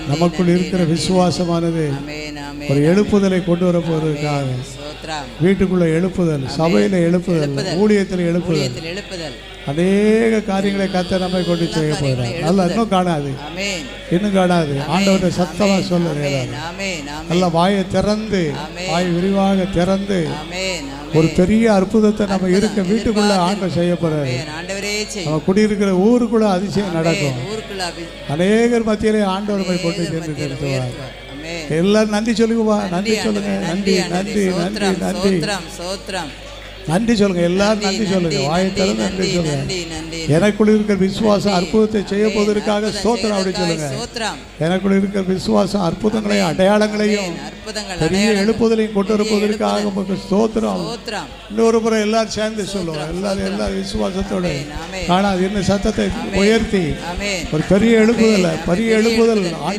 நமக்குள் இருக்கிற விசுவாசமானது ஒரு எழுப்புதலை கொண்டு வர போவதற்காக வீட்டுக்குள்ள எழுப்புதல், சபையில எழுப்புதல், ஊழியத்தில் எழுப்புதல், அநேக காரியங்களை கர்த்தர் நம்மை கொண்டு செய்ய போகிறார். நல்லா இன்னும் காணாது, இன்னும் காணாது. ஆண்டவருடைய சத்தமா சொல்லுறேன். நல்ல வாயை திறந்து, வாய் விரிவாக திறந்து ஒரு பெரிய அற்புதத்தை நம்ம இருக்க வீட்டுக்குள்ள ஆண்டவர் செய்ய போறாரு. நம்ம குடியிருக்கிற ஊருக்குள்ள அதிசயம் நடக்கும். அநேகர் மத்தியிலே ஆண்டவர் போய் கொண்டு சென்று நிறுத்துவார். எல்லாரும் நன்றி சொல்லுங்கப்பா, நன்றி சொல்லுங்க, நன்றி நன்றி நன்றி நன்றி நன்றி சொல்லுங்க, எல்லாரும் நன்றி சொல்லுங்க, வாயை திறந்து நன்றி சொல்லுங்க. எனக்குள்ள இருக்கிற விசுவாசம் அற்புதத்தை செய்ய போவதற்காக ஸ்தோத்திரம் அப்படி சொல்லுங்க. எனக்குள்ள இருக்கிற விசுவாசம் அற்புதங்களையும் அடையாளங்களையும் பெரிய எழுப்புதலையும் கொண்டு வருவதற்காக உங்களுக்கு ஸ்தோத்திரம். இன்னொரு முறை எல்லாரும் சேர்ந்து சொல்லுவோம். எல்லாரும் விசுவாசத்தோட காணாது இன்னும் சத்தத்தை உயர்த்தி ஒரு பெரிய எழுப்புதல் ஆண்டு